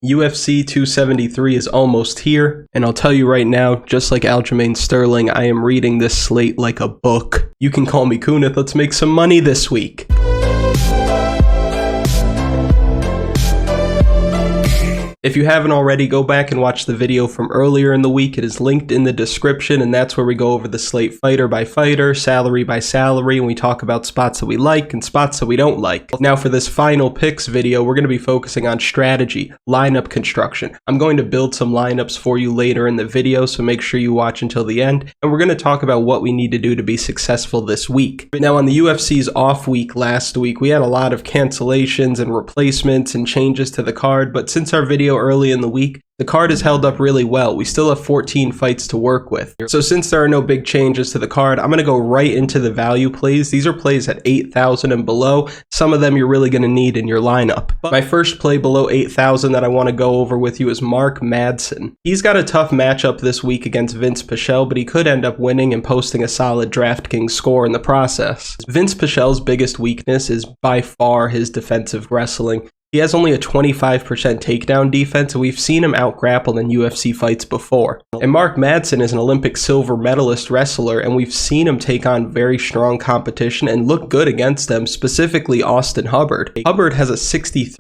UFC 273 is almost here, and I'll tell you right now, just like Aljamain Sterling, I am reading this slate like a book. You can call me Kunith, let's make some money this week. If you haven't already, go back and watch the video from earlier in the week. It is linked in the description, and that's where we go over the slate fighter by fighter, salary by salary, and we talk about spots that we like and spots that we don't like. Now for this final picks video, we're going to be focusing on strategy, lineup construction. I'm going to build some lineups for you later in the video, so make sure you watch until the end, and we're going to talk about what we need to do to be successful this week. Now on the UFC's off week last week, we had a lot of cancellations and replacements and changes to the card, but since our video early in the week, the card has held up really well. We still have 14 fights to work with. So since there are no big changes to the card, I'm going to go right into the value plays. These are plays at 8,000 and below. Some of them you're really going to need in your lineup. But my first play below 8,000 that I want to go over with you is Madsen. He's got a tough matchup this week against Vinc Pichel, but he could end up winning and posting a solid Draftkings score in the process. Vinc Pichel's biggest weakness is by far his defensive wrestling. He has only a 25% takedown defense, and we've seen him out-grapple in UFC fights before. And Madsen is an Olympic silver medalist wrestler, and we've seen him take on very strong competition and look good against them, specifically Austin Hubbard. Hubbard has a 63%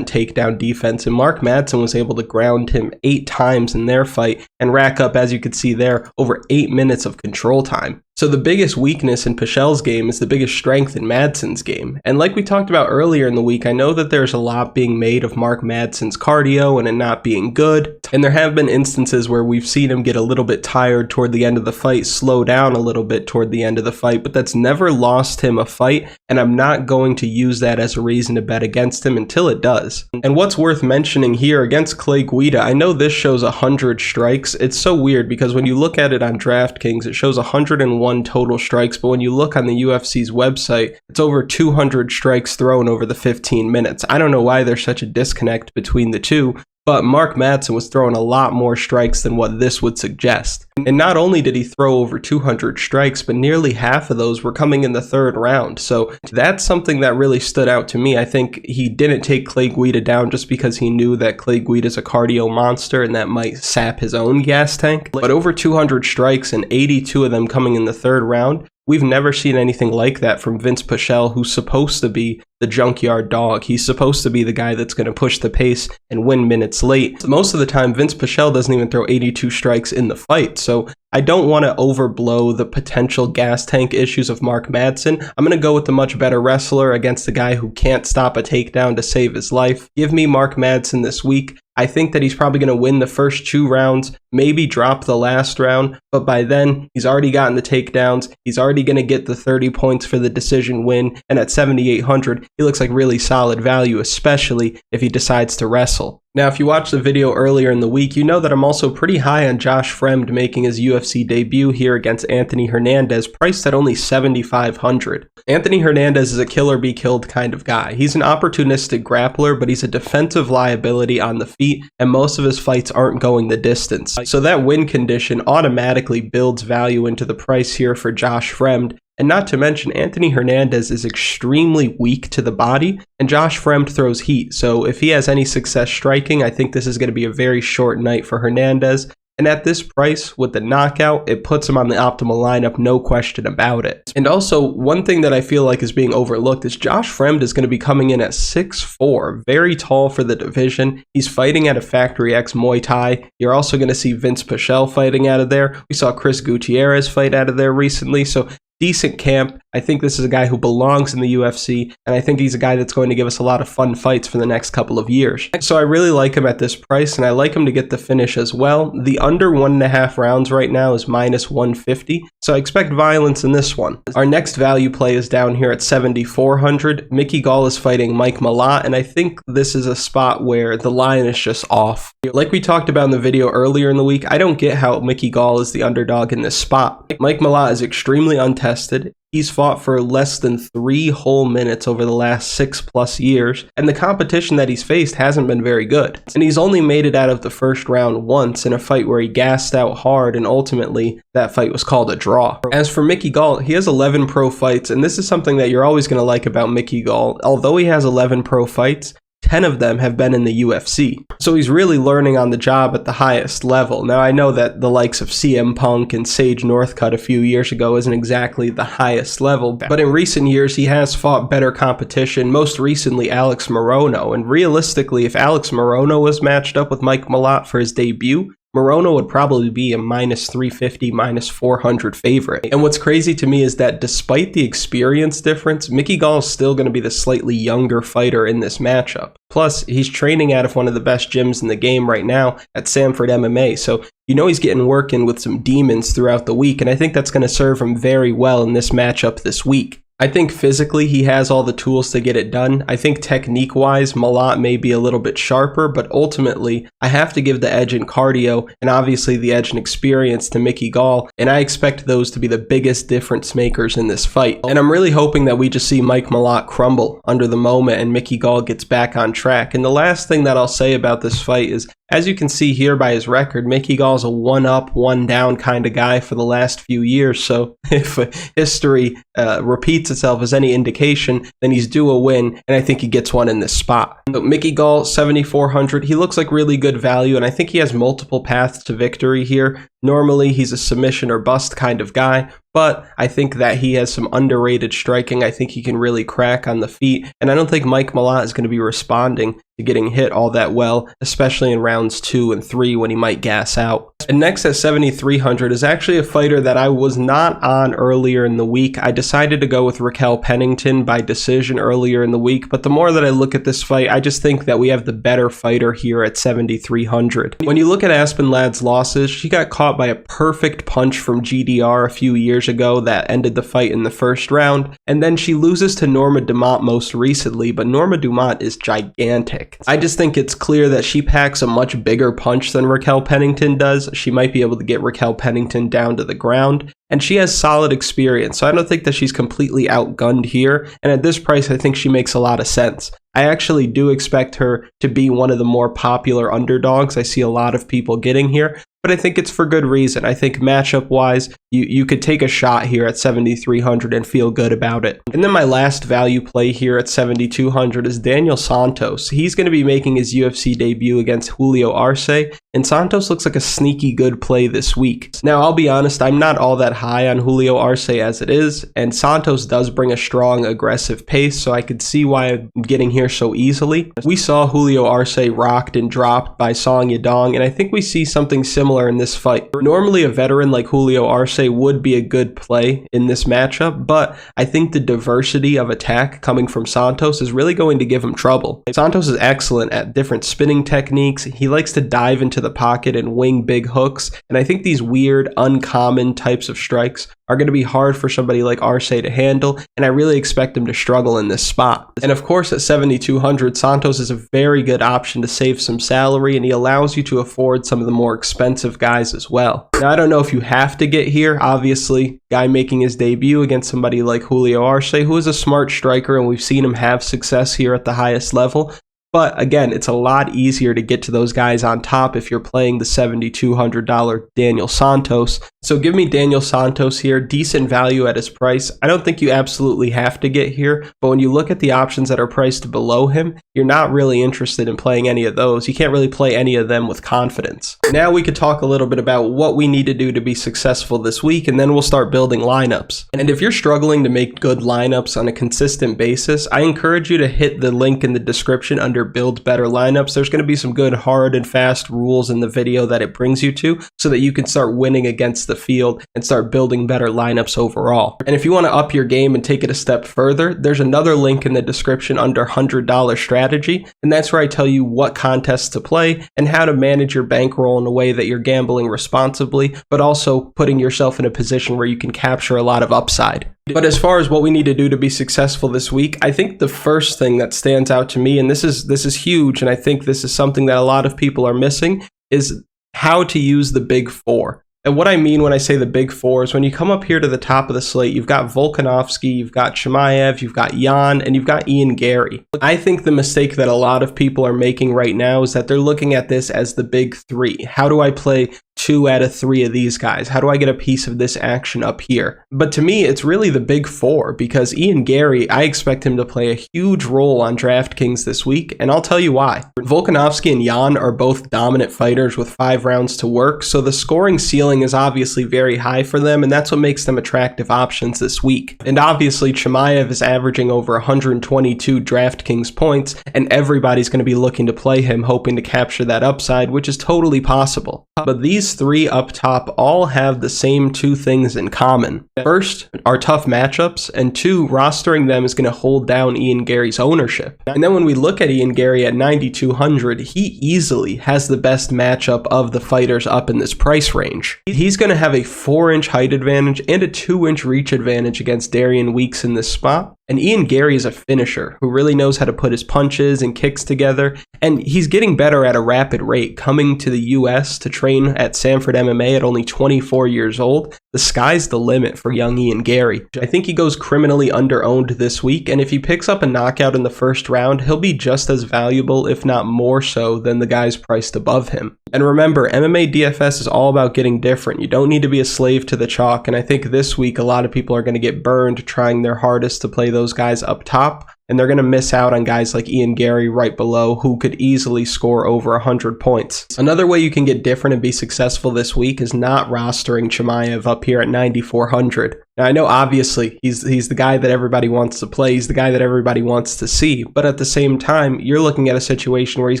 takedown defense, and Madsen was able to ground him 8 times in their fight and rack up, as you can see there, over 8 minutes of control time. So the biggest weakness in Pichel's game is the biggest strength in Madsen's game. And like we talked about earlier in the week, I know that there's a lot being made of Madsen's cardio and it not being good. And there have been instances where we've seen him get a little bit tired toward the end of the fight, slow down a little bit toward the end of the fight, but that's never lost him a fight. And I'm not going to use that as a reason to bet against him until it does. And what's worth mentioning here against Clay Guida, I know this shows 100 strikes. It's so weird because when you look at it on DraftKings, it shows 101 total strikes, but when you look on the UFC's website, it's over 200 strikes thrown over the 15 minutes. I don't know why there's such a disconnect between the two, but Madsen was throwing a lot more strikes than what this would suggest. And not only did he throw over 200 strikes, but nearly half of those were coming in the third round. So that's something that really stood out to me. I think he didn't take Clay Guida down just because he knew that Clay Guida is a cardio monster and that might sap his own gas tank. But over 200 strikes and 82 of them coming in the third round, we've never seen anything like that from Vinc Pichel, who's supposed to be the junkyard dog. He's supposed to be the guy that's going to push the pace and win minutes late. Most of the time, Vinc Pichel doesn't even throw 82 strikes in the fight. So I don't want to overblow the potential gas tank issues of Madsen. I'm going to go with the much better wrestler against the guy who can't stop a takedown to save his life. Give me Madsen this week. I think that he's probably going to win the first 2 rounds, maybe drop the last round, but by then, he's already gotten the takedowns, he's already going to get the 30 points for the decision win, and at 7,800, he looks like really solid value, especially if he decides to wrestle. Now, if you watched the video earlier in the week, you know that I'm also pretty high on Josh Fremd making his UFC debut here against Anthony Hernandez, priced at only 7,500. Anthony Hernandez is a kill or be killed kind of guy. He's an opportunistic grappler, but he's a defensive liability on the feet, and most of his fights aren't going the distance. So that win condition automatically builds value into the price here for Josh Fremd. And not to mention, Anthony Hernandez is extremely weak to the body, and Josh Fremd throws heat. So if he has any success striking, I think this is going to be a very short night for Hernandez. And at this price, with the knockout, it puts him on the optimal lineup, no question about it. And also, one thing that I feel like is being overlooked is Josh Fremd is going to be coming in at 6'4", very tall for the division. He's fighting out of Factory X Muay Thai. You're also going to see Vinc Pichel fighting out of there. We saw Chris Gutierrez fight out of there recently, so decent camp. I think this is a guy who belongs in the UFC, and I think he's a guy that's going to give us a lot of fun fights for the next couple of years. So I really like him at this price, and I like him to get the finish as well. The under 1.5 rounds right now is -150, so I expect violence in this one. Our next value play is down here at 7,400. Mickey Gall is fighting Mike Malott, and I think this is a spot where the line is just off. Like we talked about in the video earlier in the week, I don't get how Mickey Gall is the underdog in this spot. Mike Malott is extremely untested. He's fought for less than 3 whole minutes over the last 6+ years, and the competition that he's faced hasn't been very good. And he's only made it out of the first round once in a fight where he gassed out hard, and ultimately that fight was called a draw. As for Mickey Gall, he has 11 pro fights, and this is something that you're always going to like about Mickey Gall. Although he has 11 pro fights, 10 of them have been in the UFC. So he's really learning on the job at the highest level. Now, I know that the likes of CM Punk and Sage Northcutt a few years ago isn't exactly the highest level, but in recent years, he has fought better competition, most recently Alex Morono. And realistically, if Alex Morono was matched up with Mike Malott for his debut, Morono would probably be a -350, -400 favorite. And what's crazy to me is that despite the experience difference, Mickey Gall is still going to be the slightly younger fighter in this matchup. Plus, he's training out of one of the best gyms in the game right now at Sanford MMA. So, you know he's getting work in with some demons throughout the week. And I think that's going to serve him very well in this matchup this week. I think physically he has all the tools to get it done. I think technique-wise, Malott may be a little bit sharper, but ultimately, I have to give the edge in cardio and obviously the edge in experience to Mickey Gall, and I expect those to be the biggest difference makers in this fight. And I'm really hoping that we just see Mike Malott crumble under the moment and Mickey Gall gets back on track. And the last thing that I'll say about this fight is, as you can see here by his record, Mickey Gall's a one-up, one-down kind of guy for the last few years. So if history repeats itself as any indication, then he's due a win, and I think he gets one in this spot. So Mickey Gall, 7,400. He looks like really good value, and I think he has multiple paths to victory here. Normally, he's a submission or bust kind of guy, but I think that he has some underrated striking. I think he can really crack on the feet, and I don't think Mike Malott is going to be responding to getting hit all that well, especially in rounds 2 and 3 when he might gas out. And next at 7,300 is actually a fighter that I was not on earlier in the week. I decided to go with Raquel Pennington by decision earlier in the week, but the more that I look at this fight, I just think that we have the better fighter here at 7,300. When you look at Aspen Ladd's losses, she got caught by a perfect punch from GDR a few years ago that ended the fight in the first round, and then she loses to Norma Dumont most recently, but Norma Dumont is gigantic. I just think it's clear that she packs a much bigger punch than Raquel Pennington does. She might be able to get Raquel Pennington down to the ground, and she has solid experience, so I don't think that she's completely outgunned here, and at this price, I think she makes a lot of sense. I actually do expect her to be one of the more popular underdogs I see a lot of people getting here, but I think it's for good reason. I think matchup-wise, you could take a shot here at 7,300 and feel good about it. And then my last value play here at 7,200 is Daniel Santos. He's going to be making his UFC debut against Julio Arce, and Santos looks like a sneaky good play this week. Now, I'll be honest, I'm not all that high on Julio Arce as it is, and Santos does bring a strong, aggressive pace, so I could see why I'm getting here so easily. We saw Julio Arce rocked and dropped by Song Yadong, and I think we see something similar in this fight. Normally, a veteran like Julio Arce would be a good play in this matchup, but I think the diversity of attack coming from Santos is really going to give him trouble. Santos is excellent at different spinning techniques. He likes to dive into the pocket and wing big hooks, and I think these weird, uncommon types of strikes are going to be hard for somebody like Arce to handle, and I really expect him to struggle in this spot. And of course, at 7,200, Santos is a very good option to save some salary, and he allows you to afford some of the more expensive guys as well. Now, I don't know if you have to get here. Obviously, guy making his debut against somebody like Julio Arce, who is a smart striker, and we've seen him have success here at the highest level. But again, it's a lot easier to get to those guys on top if you're playing the $7,200 Daniel Santos. So give me Daniel Santos here, decent value at his price. I don't think you absolutely have to get here, but when you look at the options that are priced below him, you're not really interested in playing any of those. You can't really play any of them with confidence. Now we could talk a little bit about what we need to do to be successful this week, and then we'll start building lineups. And if you're struggling to make good lineups on a consistent basis, I encourage you to hit the link in the description under Build Better Lineups. There's going to be some good hard and fast rules in the video that it brings you to so that you can start winning against the field and start building better lineups overall. And if you want to up your game and take it a step further, there's another link in the description under $100 strategy, and that's where I tell you what contests to play and how to manage your bankroll in a way that you're gambling responsibly, but also putting yourself in a position where you can capture a lot of upside. But as far as what we need to do to be successful this week, I think the first thing that stands out to me, and this is huge, and I think this is something that a lot of people are missing, is how to use the big four. And what I mean when I say the big four is when you come up here to the top of the slate, you've got Volkanovski, you've got Chimaev, you've got Jan, and you've got Ian Garry. I think the mistake that a lot of people are making right now is that they're looking at this as the big three. How do I play 2 out of 3 of these guys? How do I get a piece of this action up here? But to me, it's really the big 4, because Garry, I expect him to play a huge role on DraftKings this week, and I'll tell you why. Volkanovski and Jan are both dominant fighters with 5 rounds to work, so the scoring ceiling is obviously very high for them, and that's what makes them attractive options this week. And obviously, Chimaev is averaging over 122 DraftKings points, and everybody's going to be looking to play him, hoping to capture that upside, which is totally possible. But these 3 up top all have the same 2 things in common. First, are tough matchups, and 2, rostering them is going to hold down Garry's ownership. And then when we look at Garry at 9,200, he easily has the best matchup of the fighters up in this price range. He's going to have a 4-inch height advantage and a 2-inch reach advantage against Darian Weeks in this spot. And Garry is a finisher who really knows how to put his punches and kicks together, and he's getting better at a rapid rate, coming to the US to train at Sanford MMA at only 24 years old. The sky's the limit for young Garry. I think he goes criminally under-owned this week, and if he picks up a knockout in the first round, he'll be just as valuable, if not more so, than the guys priced above him. And remember, MMA DFS is all about getting different. You don't need to be a slave to the chalk, and I think this week a lot of people are going to get burned trying their hardest to play those guys up top, and they're going to miss out on guys like Garry right below who could easily score over 100 points. Another way you can get different and be successful this week is not rostering Chimaev up here at 9,400. Now, I know obviously he's the guy that everybody wants to play, he's the guy that everybody wants to see, but at the same time, you're looking at a situation where he's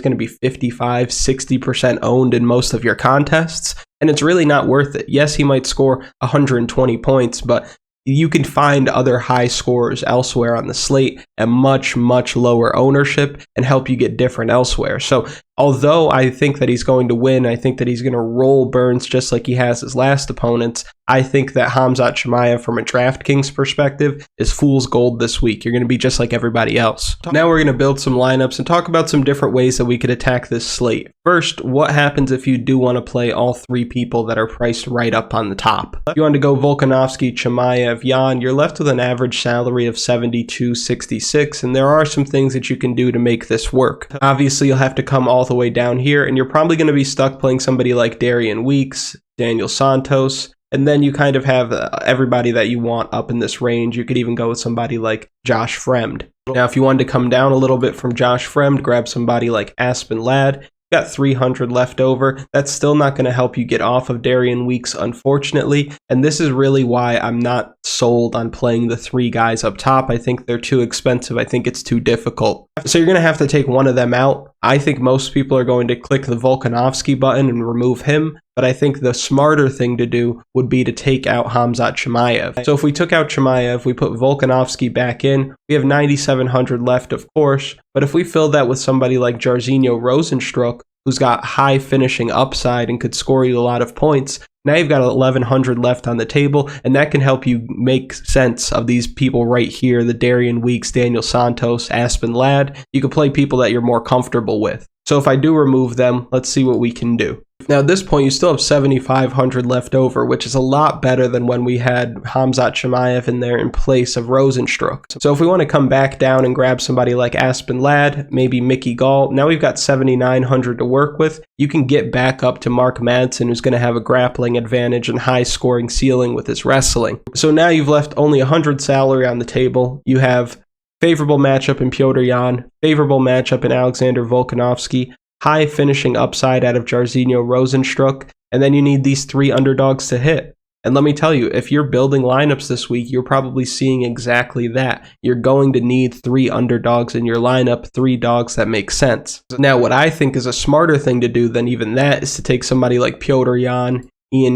going to be 55, 60% owned in most of your contests, and it's really not worth it. Yes, he might score 120 points, but you can find other high scorers elsewhere on the slate at much, much lower ownership and help you get different elsewhere. So although I think that he's going to win, I think that he's going to roll Burns just like he has his last opponents, I think that Khamzat Chimaev from a DraftKings perspective is fool's gold this week. You're going to be just like everybody else. Now we're going to build some lineups and talk about some different ways that we could attack this slate. First, what happens if you do want to play all 3 people that are priced right up on the top? If you want to go Volkanovski, Chimaev, Jan, you're left with an average salary of 72.66, and there are some things that you can do to make this work. Obviously, you'll have to come all the way down here, and you're probably going to be stuck playing somebody like Darian Weeks, Daniel Santos, and then you kind of have everybody that you want up in this range. You could even go with somebody like Josh Fremd. Now, if you wanted to come down a little bit from Josh Fremd, grab somebody like Aspen Ladd. Got 300 left over. That's still not going to help you get off of Darian Weeks, unfortunately. And this is really why I'm not sold on playing the 3 guys up top. I think they're too expensive. I think it's too difficult. So you're going to have to take one of them out. I think most people are going to click the Volkanovski button and remove him. But I think the smarter thing to do would be to take out Khamzat Chimaev. So if we took out Chimaev, we put Volkanovski back in, we have 9,700 left, of course. But if we fill that with somebody like Jairzinho Rozenstruik, who's got high finishing upside and could score you a lot of points, now you've got 1,100 left on the table, and that can help you make sense of these people right here, the Darian Weeks, Daniel Santos, Aspen Ladd. You can play people that you're more comfortable with. So if I do remove them, let's see what we can do. Now, at this point, you still have 7,500 left over, which is a lot better than when we had Khamzat Chimaev in there in place of Rozenstruik. So if we want to come back down and grab somebody like Aspen Ladd, maybe Gall, now we've got 7,900 to work with. You can get back up to Madsen, who's going to have a grappling advantage and high scoring ceiling with his wrestling. So now you've left only 100 salary on the table. You have favorable matchup in Petr Yan, favorable matchup in Alexander Volkanovski, high finishing upside out of Jairzinho Rozenstruik, and then you need these 3 underdogs to hit. And let me tell you, if you're building lineups this week, you're probably seeing exactly that. You're going to need 3 underdogs in your lineup, 3 dogs that make sense. Now, what I think is a smarter thing to do than even that is to take somebody like Petr Yan,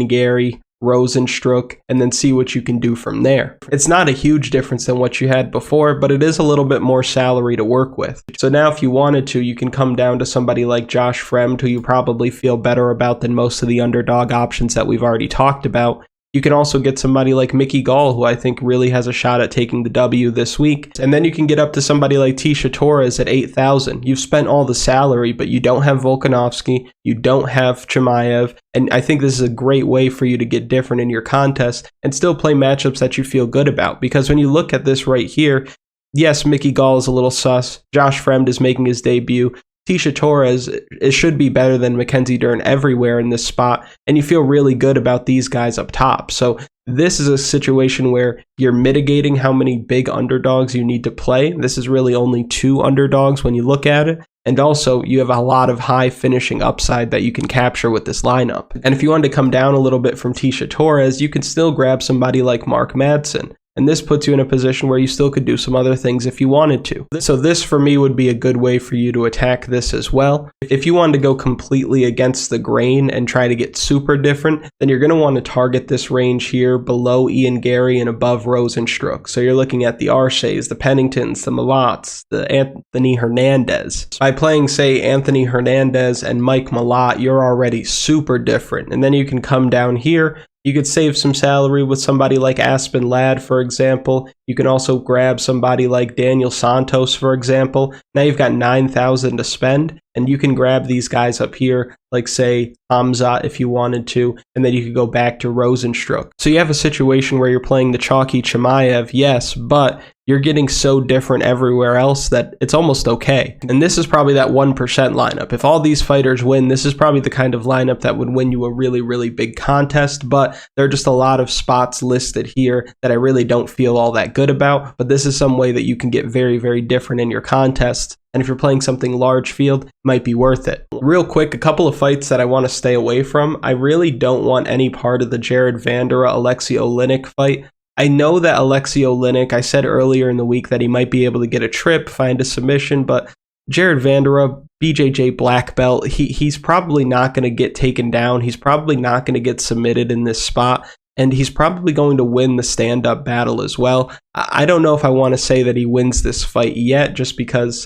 Garry, Rozenstruik, and then see what you can do from there. It's not a huge difference than what you had before, but it is a little bit more salary to work with. So now if you wanted to, you can come down to somebody like Josh Fremd, who you probably feel better about than most of the underdog options that we've already talked about. You can also get somebody like Gall, who I think really has a shot at taking the W this week. And then you can get up to somebody like Tecia Torres at 8,000. You've spent all the salary, but you don't have Volkanovski, you don't have Chimaev, and I think this is a great way for you to get different in your contest and still play matchups that you feel good about. Because when you look at this right here, yes, Gall is a little sus. Josh Fremd is making his debut. Tecia Torres, it should be better than Mackenzie Dern everywhere in this spot, and you feel really good about these guys up top. So this is a situation where you're mitigating how many big underdogs you need to play. This is really only 2 underdogs when you look at it. And also, you have a lot of high finishing upside that you can capture with this lineup. And if you wanted to come down a little bit from Tecia Torres, you could still grab somebody like Madsen. And this puts you in a position where you still could do some other things if you wanted to. So this, for me, would be a good way for you to attack this as well. If you wanted to go completely against the grain and try to get super different, then you're going to want to target this range here below Garry and above Rozenstruik. So you're looking at the Arces, the Penningtons, the Malotts, the Anthony Hernandez. By playing, say, Anthony Hernandez and Mike Malott, you're already super different. And then you can come down here. You could save some salary with somebody like Aspen, for example. You can also grab somebody like Daniel Santos, for example. Now you've got 9,000 to spend, and you can grab these guys up here, like, say, Khamzat if you wanted to, and then you could go back to Rozenstruik. So you have a situation where you're playing the chalky Chimaev, yes, but you're getting so different everywhere else that it's almost okay. And this is probably that 1% lineup. If all these fighters win, this is probably the kind of lineup that would win you a really, really big contest, but there are just a lot of spots listed here that I really don't feel all that good about, but this is some way that you can get very, very different in your contests. And if you're playing something large field, it might be worth it. Real quick, a couple of fights that I want to stay away from. I really don't want any part of the Vanderaa Aleksei Oleinik fight. I know that Aleksei Oleinik, I said earlier in the week that he might be able to get a trip, find a submission, but Vanderaa, BJJ black belt, he's probably not going to get taken down. He's probably not going to get submitted in this spot. And he's probably going to win the stand-up battle as well. I don't know if I want to say that he wins this fight yet, just because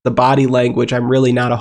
the body language I'm really not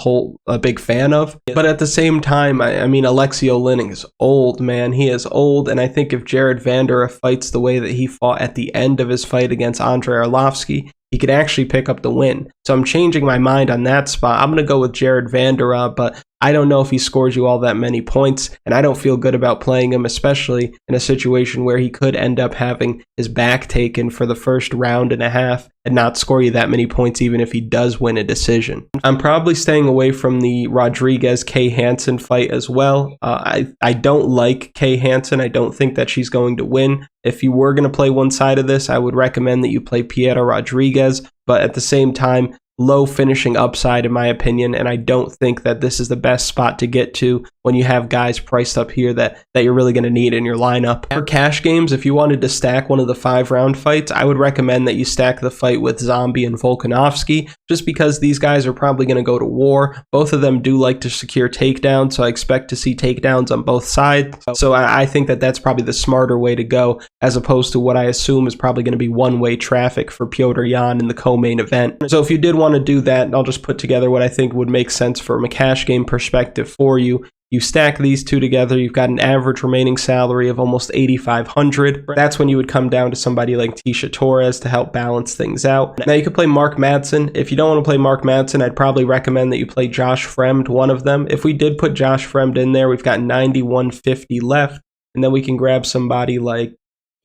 a big fan of. But at the same time, I mean, Aleksei Oleinik is old, man. He is old, and I think if Vanderaa fights the way that he fought at the end of his fight against Andrei Arlovski, he could actually pick up the win. So I'm changing my mind on that spot. I'm going to go with Vanderaa, but I don't know if he scores you all that many points, and I don't feel good about playing him, especially in a situation where he could end up having his back taken for the first round and a half and not score you that many points even if he does win a decision. I'm probably staying away from the Rodriguez-Kay Hansen fight as well. I don't like Kay Hansen. I don't think that she's going to win. If you were going to play one side of this, I would recommend that you play Pietro Rodriguez, but at the same time, low finishing upside in my opinion, and I don't think that this is the best spot to get to when you have guys priced up here that you're really going to need in your lineup. For cash games, if you wanted to stack one of the 5-round fights, I would recommend that you stack the fight with Zombie and Volkanovski, just because these guys are probably going to go to war. Both of them do like to secure takedowns, so I expect to see takedowns on both sides. So I think that that's probably the smarter way to go, as opposed to what I assume is probably going to be one-way traffic for Petr Yan in the co-main event. So if you did want to do that, I'll just put together what I think would make sense from a cash game perspective for you. You stack these two together, you've got an average remaining salary of almost $8,500. That's when you would come down to somebody like Tecia Torres to help balance things out. Now you could play Madsen. If you don't want to play Madsen, I'd probably recommend that you play Josh Fremd, one of them. If we did put Josh Fremd in there, we've got 91.50 left, and then we can grab somebody like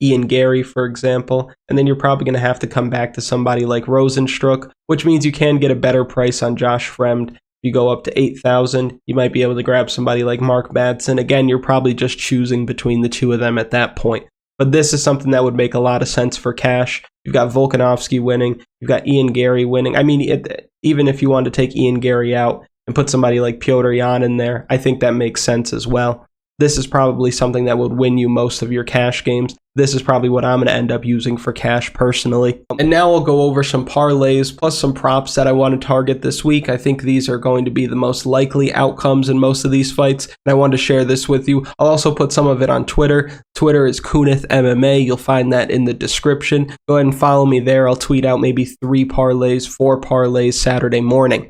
Garry, for example, and then you're probably going to have to come back to somebody like Rozenstruik, which means you can get a better price on Josh Fremd. You go up to 8,000, you might be able to grab somebody like Madsen. Again, you're probably just choosing between the two of them at that point. But this is something that would make a lot of sense for cash. You've got Volkanovski winning, you've got Garry winning. I mean, even if you wanted to take Garry out and put somebody like Petr Yan in there, I think that makes sense as well. This is probably something that would win you most of your cash games. This is probably what I'm going to end up using for cash personally. And now I'll go over some parlays plus some props that I want to target this week. I think these are going to be the most likely outcomes in most of these fights, and I wanted to share this with you. I'll also put some of it on Twitter. Twitter is Kunith MMA. You'll find that in the description. Go ahead and follow me there. I'll tweet out maybe 3 parlays, 4 parlays Saturday morning.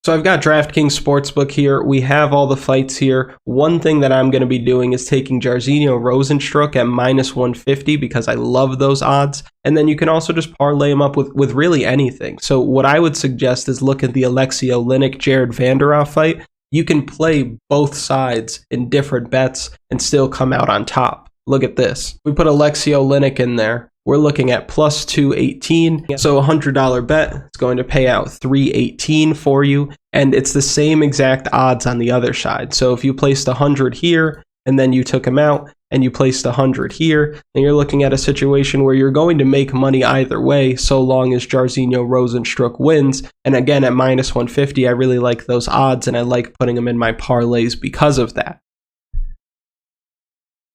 So I've got DraftKings Sportsbook here. We have all the fights here. One thing that I'm going to be doing is taking Jairzinho Rozenstruik at -150 because I love those odds. And then you can also just parlay them up with really anything. So what I would suggest is look at the Aleksei Oleinik Vanderaa fight. You can play both sides in different bets and still come out on top. look at this. We put Aleksei Oleinik in there. We're looking at plus 218. So a $100 bet, it's going to pay out 318 for you. And it's the same exact odds on the other side. So if you placed 100 here and then you took him out and you placed 100 here, and you're looking at a situation where you're going to make money either way so long as Jairzinho Rozenstruik wins. And again, at minus 150, I really like those odds and I like putting them in my parlays because of that.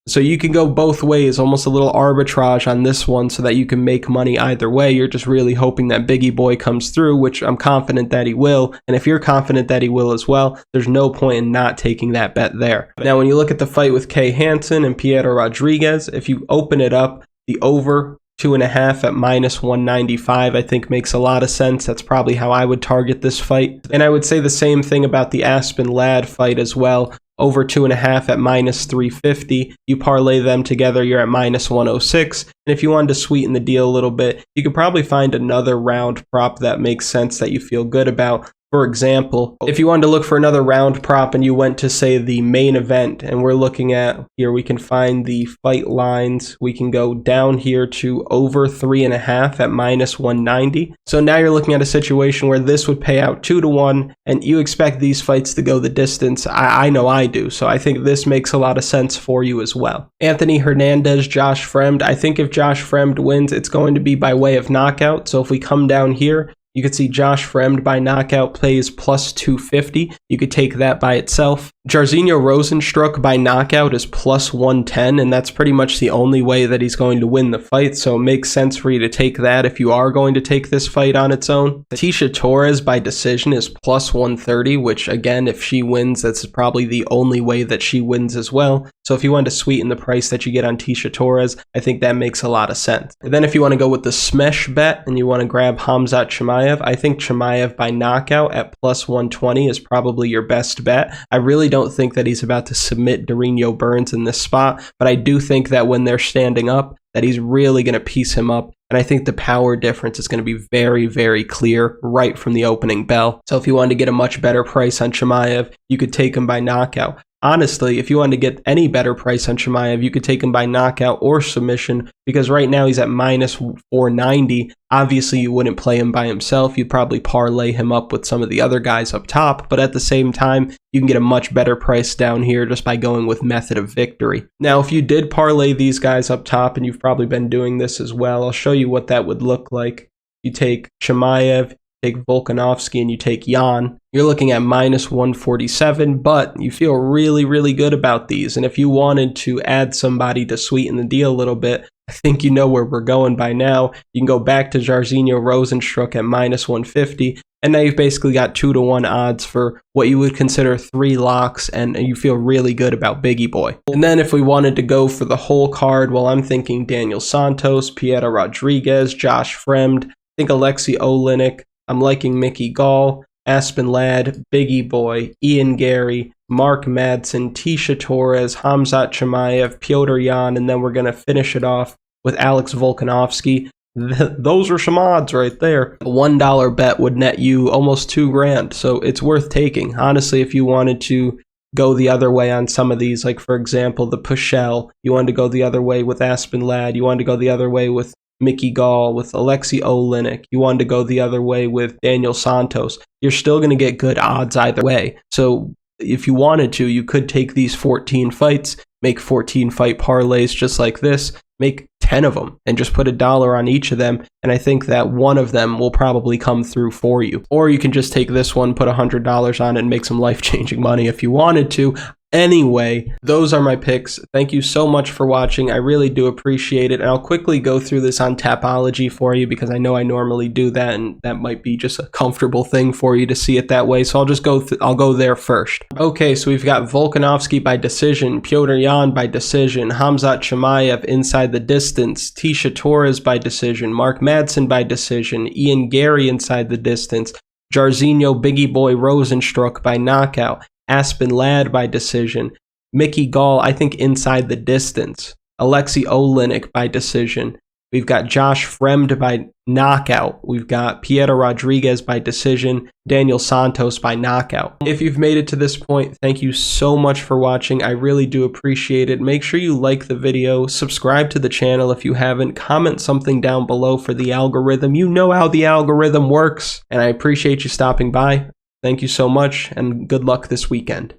So you can go both ways, almost a little arbitrage on this one so that you can make money either way. You're just really hoping that Biggie Boy comes through, which I'm confident that he will. And if you're confident that he will as well, there's no point in not taking that bet there. Now, when you look at the fight with K. Hansen and Pietro Rodriguez, if you open it up, the over 2.5 at minus 195, I think makes a lot of sense. That's probably how I would target this fight. And I would say the same thing about the Aspen Ladd fight as well. Over 2.5 at minus 350. You parlay them together, you're at minus 106. And if you wanted to sweeten the deal a little bit, you could probably find another round prop that makes sense that you feel good about. For example, if you wanted to look for another round prop and you went to, say, the main event, and we're looking at here, we can find the fight lines. We can go down here to over 3.5 at minus 190. So now you're looking at a situation where this would pay out 2-1, and you expect these fights to go the distance. I know I do, so I think this makes a lot of sense for you as well. Anthony Hernandez, Josh Fremd. I think if Josh Fremd wins, it's going to be by way of knockout. So if we come down here, you could see Josh Fremd by knockout plays plus 250. You could take that by itself. Jairzinho Rozenstruik by knockout is plus 110, and that's pretty much the only way that he's going to win the fight, so it makes sense for you to take that if you are going to take this fight on its own. Tecia Torres by decision is plus 130, which again, if she wins, that's probably the only way that she wins as well. So if you want to sweeten the price that you get on Tecia Torres, I think that makes a lot of sense. And then if you want to go with the smesh bet and you want to grab Khamzat Chimaev, I think Chimaev by knockout at plus 120 is probably your best bet. I really don't think that he's about to submit Darian Burns in this spot, but I do think that when they're standing up, that he's really going to piece him up. And I think the power difference is going to be very, very clear right from the opening bell. So if you wanted to get a much better price on Chimaev, you could take him by knockout. Honestly, if you wanted to get any better price on Chimaev, you could take him by knockout or submission, because right now he's at minus 490. Obviously, you wouldn't play him by himself. You'd probably parlay him up with some of the other guys up top, but at the same time, you can get a much better price down here just by going with method of victory. Now, if you did parlay these guys up top, and you've probably been doing this as well, I'll show you what that would look like. You take Chimaev, take Volkanovski, and you take Jung, you're looking at minus 147, but you feel really, really good about these. And if you wanted to add somebody to sweeten the deal a little bit, I think you know where we're going by now. You can go back to Jairzinho Rozenstruik at minus 150, and now you've basically got 2-1 odds for what you would consider 3 locks, and you feel really good about Biggie Boy. And then if we wanted to go for the whole card, well, I'm thinking Daniel Santos, Pietro Rodriguez, Josh Fremd, I think Aleksei Oleinik, I'm liking Mickey Gall, Aspen Ladd, Biggie Boy, Garry, Mark Madsen, Tecia Torres, Khamzat Chimaev, Petr Yan, and then we're going to finish it off with Alex Volkanovski. Those are some odds right there. A $1 bet would net you almost $2,000, so it's worth taking. Honestly, if you wanted to go the other way on some of these, like for example, the Pichel, you wanted to go the other way with Aspen Ladd, you wanted to go the other way with Mickey Gall, with Aleksei Oleinik, you wanted to go the other way with Daniel Santos, you're still going to get good odds either way. So if you wanted to, you could take these 14 fights, make 14 fight parlays just like this, make 10 of them, and just put $1 on each of them, and I think that one of them will probably come through for you. Or you can just take this one, put $100 on it, and make some life-changing money if you wanted to. Anyway, those are my picks. Thank you so much for watching. I really do appreciate it. And I'll quickly go through this on Tapology for you because I know I normally do that, and that might be just a comfortable thing for you to see it that way. So I'll just I'll go there first. Okay, so we've got Volkanovski by decision, Petr Yan by decision, Khamzat Chimaev inside the distance, Tecia Torres by decision, Mark Madsen by decision, Garry inside the distance, Jairzinho Biggie Boy Rozenstruik by knockout, Aspen Ladd by decision, Mickey Gall, I think inside the distance, Aleksei Oleinik by decision, We've got Josh Fremd by knockout. We've got Pietro Rodriguez by decision. Daniel Santos by knockout. If you've made it to this point, thank you so much for watching. I really do appreciate it. Make sure you like the video, subscribe to the channel if you haven't, comment something down below for the algorithm. You know how the algorithm works, and I appreciate you stopping by. Thank you so much, and good luck this weekend.